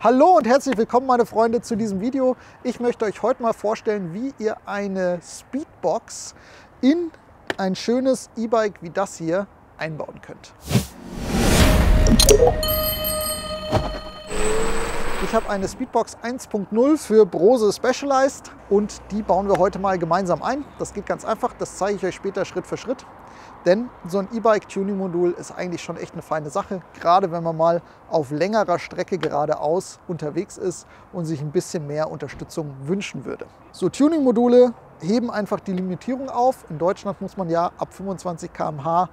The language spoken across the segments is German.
Hallo und herzlich willkommen, meine Freunde, zu diesem Video. Ich möchte euch heute mal vorstellen, wie ihr eine Speedbox in ein schönes E-Bike wie das hier einbauen könnt. Ich habe eine Speedbox 1.0 für Brose Specialized und die bauen wir heute mal gemeinsam ein. Das geht ganz einfach, das zeige ich euch später Schritt für Schritt. Denn so ein E-Bike-Tuning-Modul ist eigentlich schon echt eine feine Sache, gerade wenn man mal auf längerer Strecke geradeaus unterwegs ist und sich ein bisschen mehr Unterstützung wünschen würde. So Tuning-Module heben einfach die Limitierung auf. In Deutschland muss man ja ab 25 km/h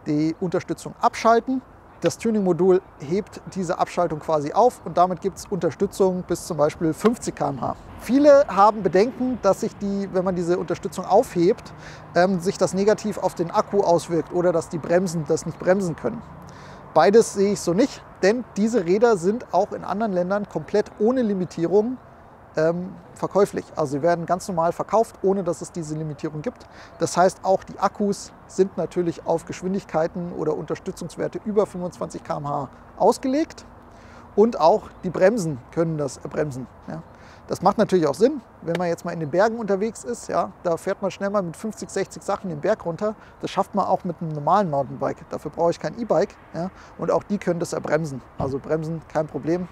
die Unterstützung abschalten. Das Tuning-Modul hebt diese Abschaltung quasi auf und damit gibt es Unterstützung bis zum Beispiel 50 km/h. Viele haben Bedenken, dass sich wenn man diese Unterstützung aufhebt, sich das negativ auf den Akku auswirkt oder dass die Bremsen das nicht bremsen können. Beides sehe ich so nicht, denn diese Räder sind auch in anderen Ländern komplett ohne Limitierung verkäuflich. Also sie werden ganz normal verkauft, ohne dass es diese Limitierung gibt. Das heißt, auch die Akkus sind natürlich auf Geschwindigkeiten oder Unterstützungswerte über 25 km/h ausgelegt und auch die Bremsen können das bremsen. Ja. Das macht natürlich auch Sinn, wenn man jetzt mal in den Bergen unterwegs ist. Ja, da fährt man schnell mal mit 50, 60 Sachen den Berg runter. Das schafft man auch mit einem normalen Mountainbike. Dafür brauche ich kein E-Bike. Ja, und auch die können das bremsen. Also bremsen, kein Problem.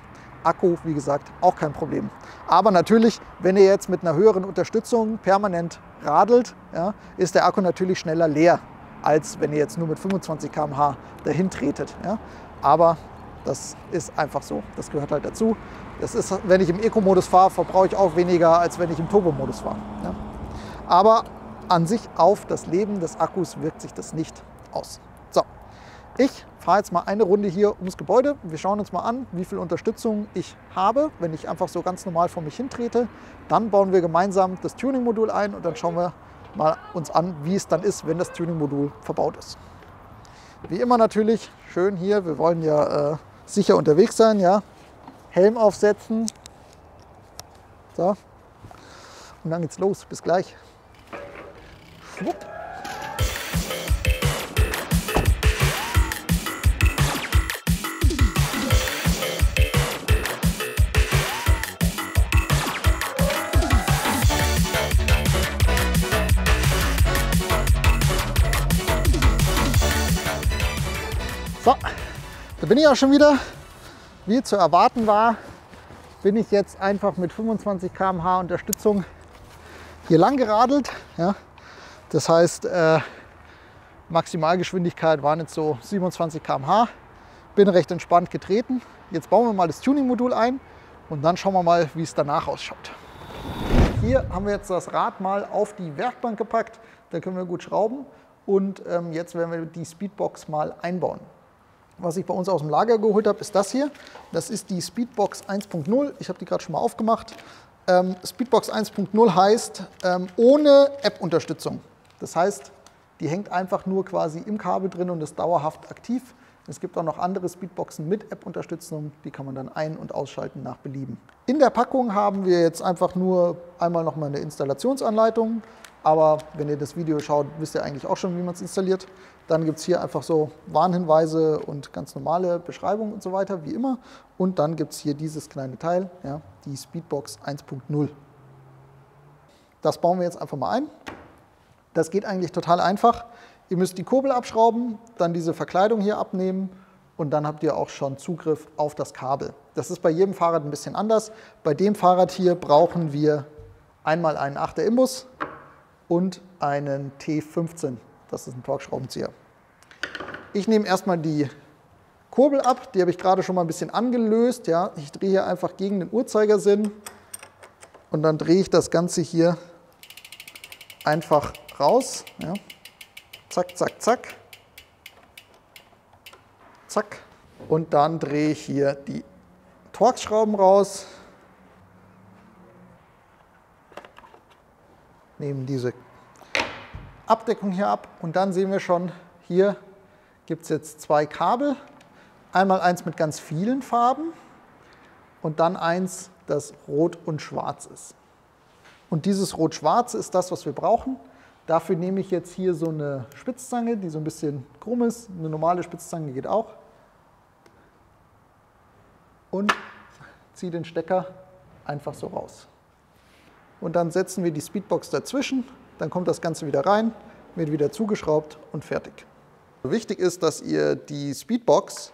Akku, wie gesagt, auch kein Problem. Aber natürlich, wenn ihr jetzt mit einer höheren Unterstützung permanent radelt, ja, ist der Akku natürlich schneller leer, als wenn ihr jetzt nur mit 25 km/h dahin tretet. Ja. Aber das ist einfach so, das gehört halt dazu. Das ist, wenn ich im Eco-Modus fahre, verbrauche ich auch weniger, als wenn ich im Turbo-Modus fahre. Ja. Aber an sich auf das Leben des Akkus wirkt sich das nicht aus. So, ich fahre jetzt mal eine Runde hier ums Gebäude. Wir schauen uns mal an, wie viel Unterstützung ich habe, wenn ich einfach so ganz normal vor mich hintrete. Dann bauen wir gemeinsam das Tuning-Modul ein und dann schauen wir mal uns an, wie es dann ist, wenn das Tuning-Modul verbaut ist. Wie immer natürlich schön hier, wir wollen ja sicher unterwegs sein, ja. Helm aufsetzen. So. Und dann geht's los. Bis gleich. Schwupp. So, da bin ich auch schon wieder. Wie zu erwarten war, bin ich jetzt einfach mit 25 km/h Unterstützung hier lang geradelt. Ja. Das heißt, Maximalgeschwindigkeit waren jetzt so 27 km/h. Bin recht entspannt getreten. Jetzt bauen wir mal das Tuning-Modul ein und dann schauen wir mal, wie es danach ausschaut. Hier haben wir jetzt das Rad mal auf die Werkbank gepackt. Da können wir gut schrauben und jetzt werden wir die Speedbox mal einbauen. Was ich bei uns aus dem Lager geholt habe, ist das hier. Das ist die Speedbox 1.0. Ich habe die gerade schon mal aufgemacht. Speedbox 1.0 heißt ohne App-Unterstützung. Das heißt, die hängt einfach nur quasi im Kabel drin und ist dauerhaft aktiv. Es gibt auch noch andere Speedboxen mit App-Unterstützung. Die kann man dann ein- und ausschalten nach Belieben. In der Packung haben wir jetzt einfach nur einmal noch mal eine Installationsanleitung. Aber wenn ihr das Video schaut, wisst ihr eigentlich auch schon, wie man es installiert. Dann gibt es hier einfach so Warnhinweise und ganz normale Beschreibungen und so weiter, wie immer. Und dann gibt es hier dieses kleine Teil, ja, die Speedbox 1.0. Das bauen wir jetzt einfach mal ein. Das geht eigentlich total einfach. Ihr müsst die Kurbel abschrauben, dann diese Verkleidung hier abnehmen und dann habt ihr auch schon Zugriff auf das Kabel. Das ist bei jedem Fahrrad ein bisschen anders. Bei dem Fahrrad hier brauchen wir einmal einen 8er Imbus und einen T15. Das ist ein Torx-Schraubenzieher. Ich nehme erstmal die Kurbel ab, die habe ich gerade schon mal ein bisschen angelöst. Ja. Ich drehe hier einfach gegen den Uhrzeigersinn und dann drehe ich das Ganze hier einfach raus. Ja. Zack, zack, zack. Zack. Und dann drehe ich hier die Torx-Schrauben raus. Nehmen diese Abdeckung hier ab und dann sehen wir schon, hier gibt es jetzt zwei Kabel. Einmal eins mit ganz vielen Farben und dann eins, das rot und schwarz ist. Und dieses rot-schwarz ist das, was wir brauchen. Dafür nehme ich jetzt hier so eine Spitzzange, die so ein bisschen krumm ist. Eine normale Spitzzange geht auch. Und ziehe den Stecker einfach so raus. Und dann setzen wir die Speedbox dazwischen, dann kommt das Ganze wieder rein, wird wieder zugeschraubt und fertig. Wichtig ist, dass ihr die Speedbox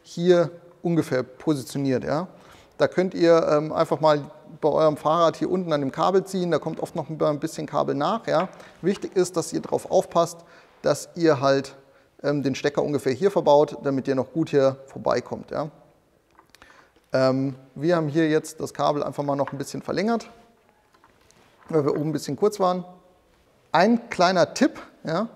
hier ungefähr positioniert. Ja? Da könnt ihr einfach mal bei eurem Fahrrad hier unten an dem Kabel ziehen, da kommt oft noch ein bisschen Kabel nach. Ja? Wichtig ist, dass ihr darauf aufpasst, dass ihr halt den Stecker ungefähr hier verbaut, damit ihr noch gut hier vorbeikommt. Ja? Wir haben hier jetzt das Kabel einfach mal noch ein bisschen verlängert, weil wir oben ein bisschen kurz waren. Ein kleiner Tipp, ja?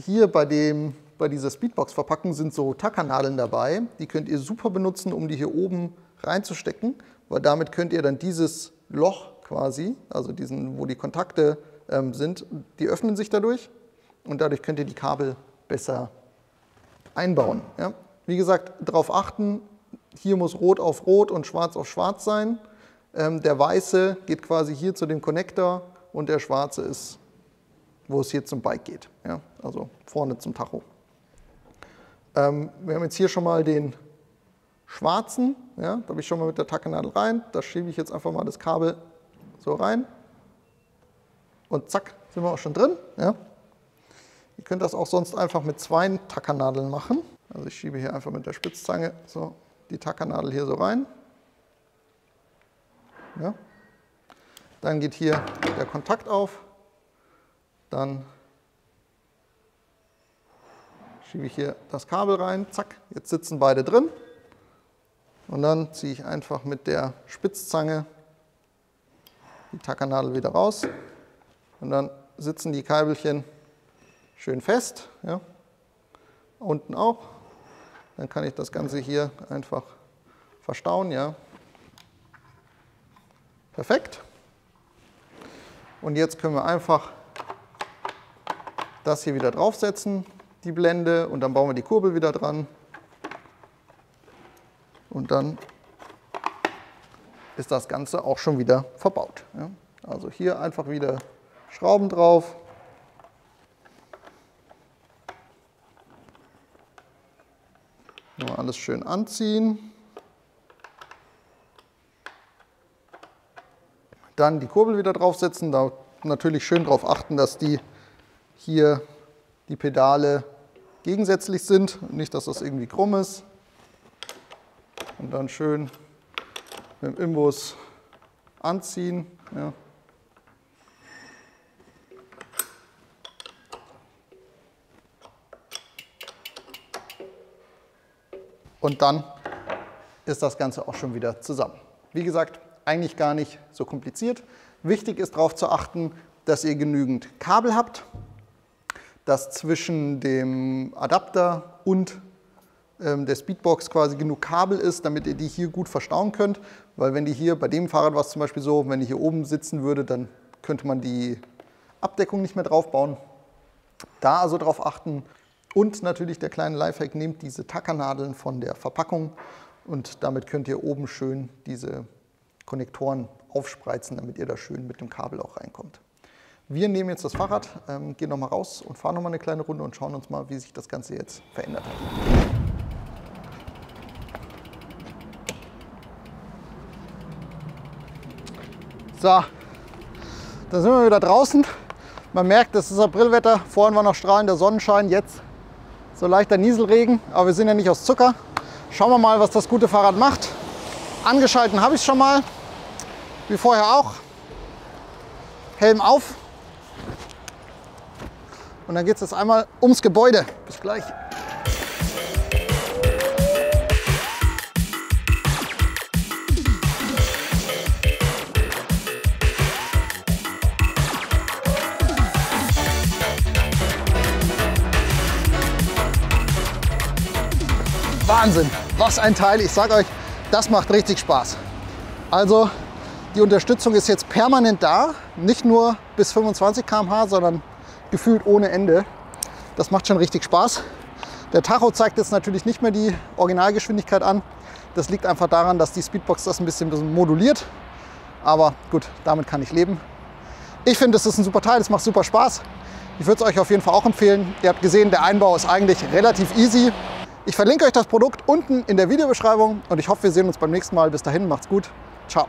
Hier bei dieser Speedbox-Verpackung sind so Tackernadeln dabei. Die könnt ihr super benutzen, um die hier oben reinzustecken, weil damit könnt ihr dann dieses Loch quasi, also diesen, wo die Kontakte sind, die öffnen sich dadurch und dadurch könnt ihr die Kabel besser einbauen. Ja? Wie gesagt, darauf achten, hier muss rot auf rot und schwarz auf schwarz sein. Der weiße geht quasi hier zu dem Konnektor und der schwarze ist, wo es hier zum Bike geht, ja? Also vorne zum Tacho. Wir haben jetzt hier schon mal den schwarzen, ja? Da habe ich schon mal mit der Tackernadel rein, da schiebe ich jetzt einfach mal das Kabel so rein und zack, sind wir auch schon drin. Ja? Ihr könnt das auch sonst einfach mit 2 Tackernadeln machen. Also ich schiebe hier einfach mit der Spitzzange so die Tackernadel hier so rein. Ja? Dann geht hier der Kontakt auf. Dann schiebe ich hier das Kabel rein, zack, jetzt sitzen beide drin. Und dann ziehe ich einfach mit der Spitzzange die Tackernadel wieder raus. Und dann sitzen die Kabelchen schön fest, ja. Unten auch. Dann kann ich das Ganze hier einfach verstauen, ja. Perfekt. Und jetzt können wir einfach das hier wieder draufsetzen, die Blende, und dann bauen wir die Kurbel wieder dran. Und dann ist das Ganze auch schon wieder verbaut. Ja. Also hier einfach wieder Schrauben drauf. Mal alles schön anziehen. Dann die Kurbel wieder draufsetzen, da natürlich schön darauf achten, dass hier die Pedale gegensätzlich sind, nicht, dass das irgendwie krumm ist. Und dann schön mit dem Imbus anziehen. Ja. Und dann ist das Ganze auch schon wieder zusammen. Wie gesagt, eigentlich gar nicht so kompliziert. Wichtig ist darauf zu achten, dass ihr genügend Kabel habt, dass zwischen dem Adapter und der Speedbox quasi genug Kabel ist, damit ihr die hier gut verstauen könnt. Weil wenn die hier, bei dem Fahrrad war es zum Beispiel so, wenn die hier oben sitzen würde, dann könnte man die Abdeckung nicht mehr drauf bauen. Da also drauf achten. Und natürlich der kleine Lifehack, nehmt diese Tackernadeln von der Verpackung und damit könnt ihr oben schön diese Konnektoren aufspreizen, damit ihr da schön mit dem Kabel auch reinkommt. Wir nehmen jetzt das Fahrrad, gehen nochmal raus und fahren nochmal eine kleine Runde und schauen uns mal, wie sich das Ganze jetzt verändert hat. So, da sind wir wieder draußen. Man merkt, es ist Aprilwetter. Vorhin war noch strahlender Sonnenschein, jetzt so leichter Nieselregen. Aber wir sind ja nicht aus Zucker. Schauen wir mal, was das gute Fahrrad macht. Angeschalten habe ich es schon mal, wie vorher auch. Helm auf. Und dann geht es jetzt einmal ums Gebäude. Bis gleich. Wahnsinn, was ein Teil. Ich sage euch, das macht richtig Spaß. Also die Unterstützung ist jetzt permanent da, nicht nur bis 25 km/h, sondern gefühlt ohne Ende. Das macht schon richtig Spaß. Der Tacho zeigt jetzt natürlich nicht mehr die Originalgeschwindigkeit an. Das liegt einfach daran, dass die Speedbox das ein bisschen moduliert. Aber gut, damit kann ich leben. Ich finde, das ist ein super Teil, es macht super Spaß. Ich würde es euch auf jeden Fall auch empfehlen. Ihr habt gesehen, der Einbau ist eigentlich relativ easy. Ich verlinke euch das Produkt unten in der Videobeschreibung und ich hoffe, wir sehen uns beim nächsten Mal. Bis dahin, macht's gut. Ciao.